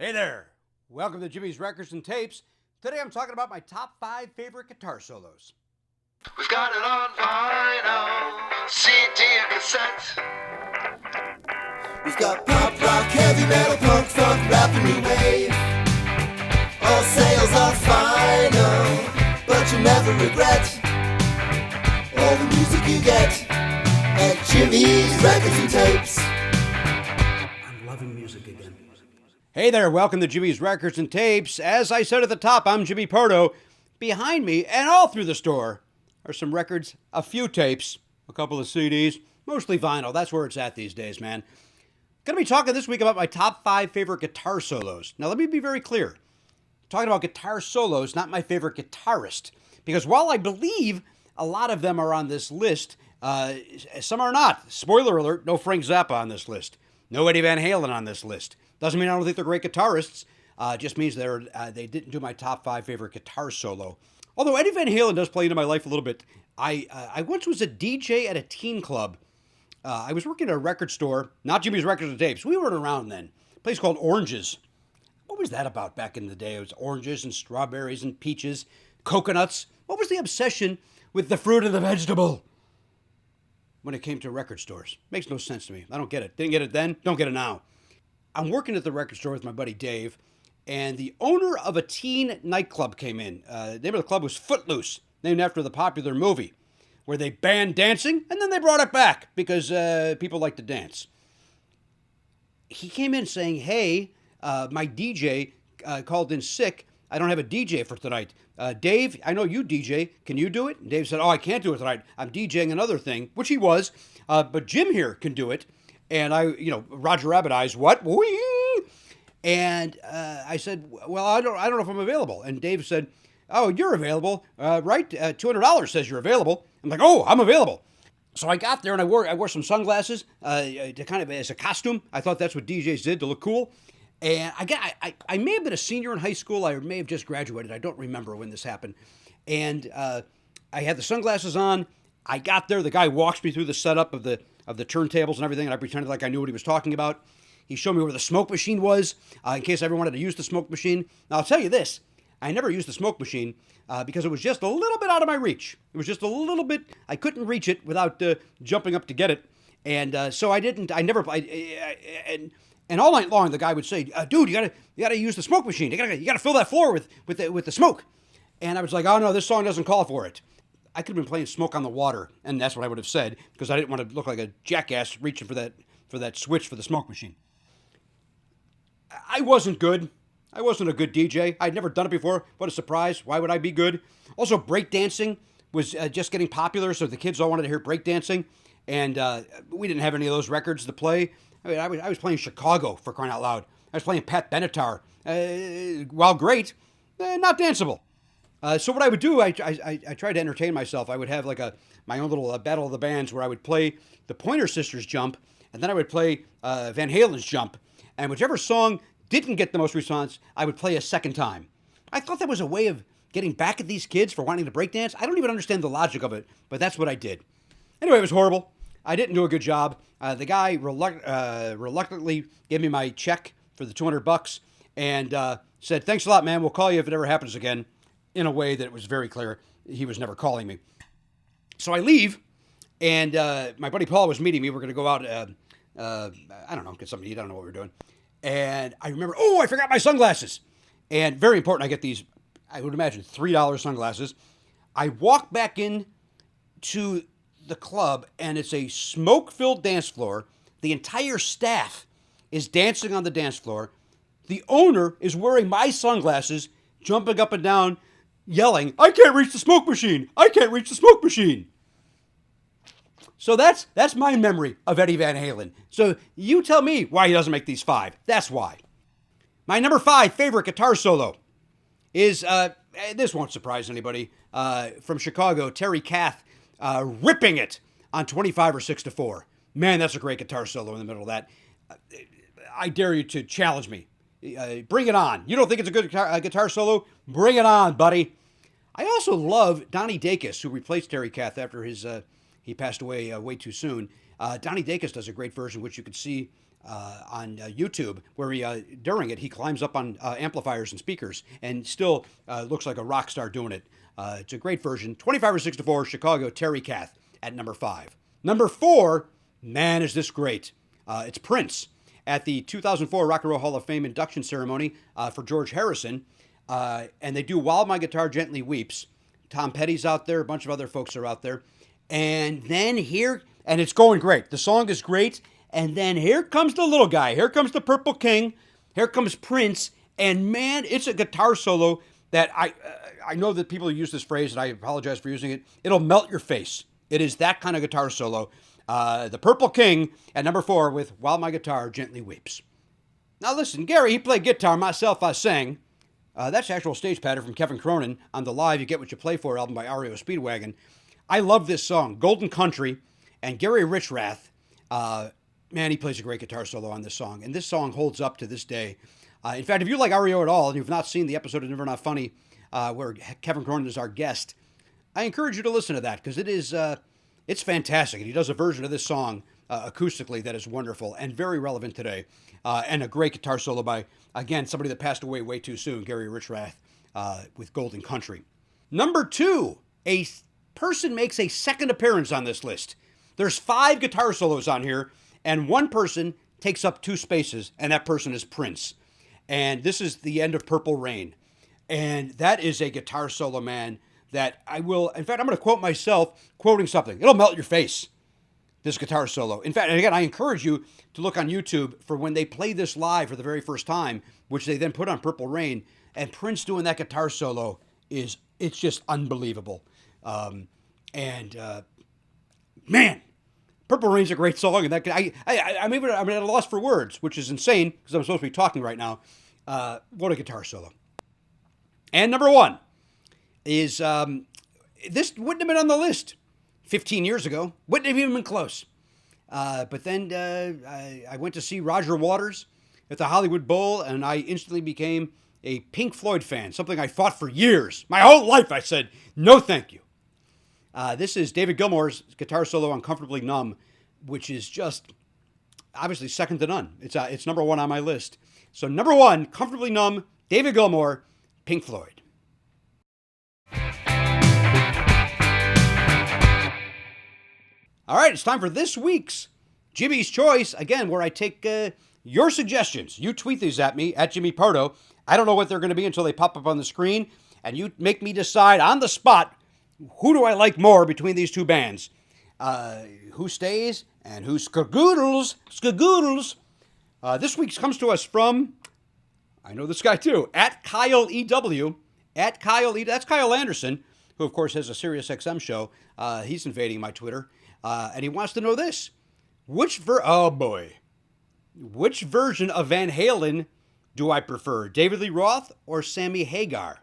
Hey there, welcome to Jimmy's Records and Tapes. Today I'm talking about my top 5 favorite guitar solos. We've got it on vinyl, CD and cassette. We've got pop, rock, heavy metal, punk, funk, rap, and new wave. All sales are final, but you'll never regret all the music you get at Jimmy's Records and Tapes. I'm loving music again. Hey there, welcome to Jimmy's Records and Tapes. As I said at the top, I'm Jimmy Pardo. Behind me and all through the store are some records, a few tapes, a couple of CDs, mostly vinyl. That's where it's at these days, man. Going to be talking this week about my top 5 favorite guitar solos. Now, let me be very clear. Talking about guitar solos, not my favorite guitarist. Because while I believe a lot of them are on this list, some are not. Spoiler alert, no Frank Zappa on this list. No Eddie Van Halen on this list. Doesn't mean I don't think they're great guitarists. Just means they didn't do my top 5 favorite guitar solo. Although Eddie Van Halen does play into my life a little bit. I once was a DJ at a teen club. I was working at a record store, not Jimmy's Records and Tapes. We weren't around then. A place called Oranges. What was that about back in the day? It was oranges and strawberries and peaches, coconuts. What was the obsession with the fruit and the vegetable when it came to record stores? Makes no sense to me. I don't get it. Didn't get it then, don't get it now. I'm working at the record store with my buddy Dave, and the owner of a teen nightclub came in. The name of the club was Footloose, named after the popular movie, where they banned dancing, and then they brought it back because people like to dance. He came in saying, hey, my DJ called in sick. I don't have a DJ for tonight. Dave, I know you DJ. Can you do it? And Dave said, oh, I can't do it tonight. I'm DJing another thing, which he was. But Jim here can do it. And Roger Rabbit eyes, what? Whee! And I said, well, I don't know if I'm available. And Dave said, oh, you're available, right? $200 says you're available. I'm like, oh, I'm available. So I got there and I wore some sunglasses to kind of as a costume. I thought that's what DJs did to look cool. And I may have been a senior in high school. I may have just graduated. I don't remember when this happened. And I had the sunglasses on. I got there. The guy walks me through the setup of the turntables and everything, and I pretended like I knew what he was talking about. He showed me where the smoke machine was, in case I ever wanted to use the smoke machine. Now, I'll tell you this. I never used the smoke machine because it was just a little bit out of my reach. It was just a little bit, I couldn't reach it without jumping up to get it. And so I didn't, I never, and all night long, the guy would say, dude, you gotta use the smoke machine. You gotta fill that floor with the smoke. And I was like, oh no, this song doesn't call for it. I could have been playing Smoke on the Water, and that's what I would have said, because I didn't want to look like a jackass reaching for that switch for the smoke machine. I wasn't good. I wasn't a good DJ. I'd never done it before. What a surprise. Why would I be good? Also, breakdancing was just getting popular, so the kids all wanted to hear breakdancing, and we didn't have any of those records to play. I mean, I was playing Chicago, for crying out loud. I was playing Pat Benatar. While great, not danceable. So what I would do, I tried to entertain myself. I would have like my own little battle of the bands where I would play the Pointer Sisters Jump, and then I would play Van Halen's Jump. And whichever song didn't get the most response, I would play a second time. I thought that was a way of getting back at these kids for wanting to breakdance. I don't even understand the logic of it, but that's what I did. Anyway, it was horrible. I didn't do a good job. The guy reluctantly gave me my check for the $200 and said, thanks a lot, man. We'll call you if it ever happens again. In a way that it was very clear he was never calling me. So I leave, and my buddy Paul was meeting me. We're going to go out, I don't know, get something to eat. I don't know what we were doing. And I remember, I forgot my sunglasses. And very important, I get these, I would imagine, $3 sunglasses. I walk back in to the club, and it's a smoke-filled dance floor. The entire staff is dancing on the dance floor. The owner is wearing my sunglasses, jumping up and down, yelling, I can't reach the smoke machine. I can't reach the smoke machine. So that's my memory of Eddie Van Halen. So you tell me why he doesn't make these 5. That's why. My number 5 favorite guitar solo is, this won't surprise anybody, from Chicago, Terry Kath, ripping it on 25 or 6-4. Man, that's a great guitar solo in the middle of that. I dare you to challenge me. Bring it on. You don't think it's a good guitar solo? Bring it on, buddy. I also love Donnie Dacus, who replaced Terry Kath after he passed away way too soon. Donnie Dacus does a great version, which you can see YouTube, where he during it he climbs up on amplifiers and speakers and still looks like a rock star doing it. It's a great version. 25 or 64, Chicago, Terry Kath at number 5. Number 4, man, is this great. It's Prince at the 2004 Rock and Roll Hall of Fame induction ceremony for George Harrison. And they do While My Guitar Gently Weeps. Tom Petty's out there. A bunch of other folks are out there. And then and it's going great. The song is great. And then here comes the little guy. Here comes the Purple King. Here comes Prince. And man, it's a guitar solo that I know that people use this phrase, and I apologize for using it. It'll melt your face. It is that kind of guitar solo. The Purple King at number 4 with While My Guitar Gently Weeps. Now listen, Gary, he played guitar. Myself, I sang. That's actual stage pattern from Kevin Cronin on the Live You Get What You Play For album by REO Speedwagon. I love this song, Golden Country, and Gary Richrath. Man, he plays a great guitar solo on this song, and this song holds up to this day. In fact, if you like REO at all, and you've not seen the episode of Never Not Funny, where Kevin Cronin is our guest, I encourage you to listen to that, because it's fantastic, and he does a version of this song acoustically that is wonderful and very relevant today, and a great guitar solo by, again, somebody that passed away way too soon, Gary Richrath, with Golden Country. Number 2, a person makes a second appearance on this list. There's 5 guitar solos on here, and one person takes up 2 spaces, and that person is Prince. And this is the end of Purple Rain. And that is a guitar solo, man, that I will, in fact, I'm going to quote myself quoting something. It'll melt your face, this guitar solo. In fact, and again, I encourage you to look on YouTube for when they play this live for the very first time, which they then put on Purple Rain, and Prince doing that guitar solo it's just unbelievable. Man, Purple Rain's a great song, and that I'm at a loss for words, which is insane because I'm supposed to be talking right now. What a guitar solo! And number 1 is this wouldn't have been on the list 15 years ago. Wouldn't have even been close. But then I went to see Roger Waters at the Hollywood Bowl, and I instantly became a Pink Floyd fan. Something I fought for years, my whole life. I said no, thank you. This is David Gilmour's guitar solo on Comfortably Numb, which is just obviously second to none. It's number 1 on my list. So number 1, Comfortably Numb, David Gilmour, Pink Floyd. All right, it's time for this week's Jimmy's Choice, again, where I take your suggestions. You tweet these at me, at Jimmy Pardo. I don't know what they're going to be until they pop up on the screen, and you make me decide on the spot, who do I like more between these 2 bands? Who stays and who skagoodles? This week's comes to us from, I know this guy too, at Kyle EW, at Kyle E. That's Kyle Anderson, who of course has a Sirius XM show. He's invading my Twitter, and he wants to know this: which version of Van Halen do I prefer, David Lee Roth or Sammy Hagar?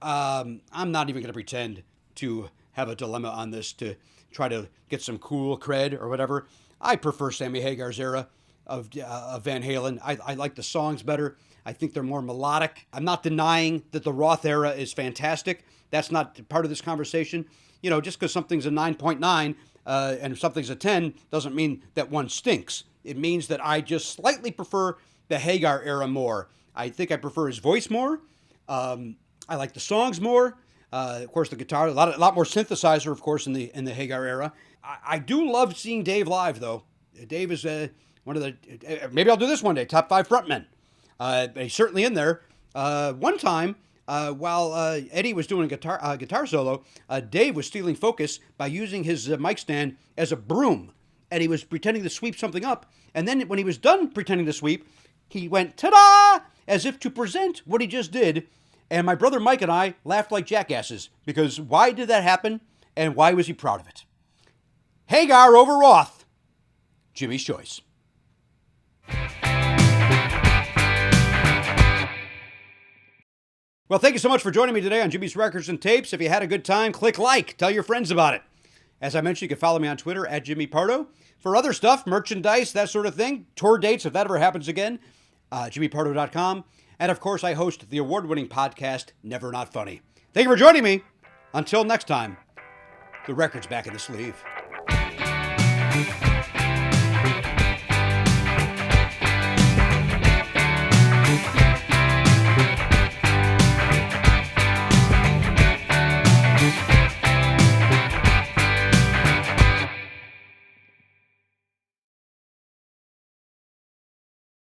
I'm not even going to pretend to have a dilemma on this to try to get some cool cred or whatever. I prefer Sammy Hagar's era of Van Halen. I like the songs better. I think they're more melodic. I'm not denying that the Roth era is fantastic. That's not part of this conversation. You know, just because something's a 9.9 and something's a 10 doesn't mean that one stinks. It means that I just slightly prefer the Hagar era more. I think I prefer his voice more. I like the songs more. Of course, the guitar, a lot more synthesizer, of course, in the Hagar era. I do love seeing Dave live, though. Dave is one of the, maybe I'll do this one day, top 5 frontmen. He's certainly in there. One time, while Eddie was doing a guitar solo, Dave was stealing focus by using his mic stand as a broom. And he was pretending to sweep something up. And then when he was done pretending to sweep, he went, ta-da, as if to present what he just did. And my brother Mike and I laughed like jackasses, because why did that happen, and why was he proud of it? Hagar over Roth, Jimmy's Choice. Well, thank you so much for joining me today on Jimmy's Records and Tapes. If you had a good time, click like, tell your friends about it. As I mentioned, you can follow me on Twitter at Jimmy Pardo. For other stuff, merchandise, that sort of thing, tour dates, if that ever happens again, jimmypardo.com. And of course, I host the award-winning podcast, Never Not Funny. Thank you for joining me. Until next time, the record's back in the sleeve.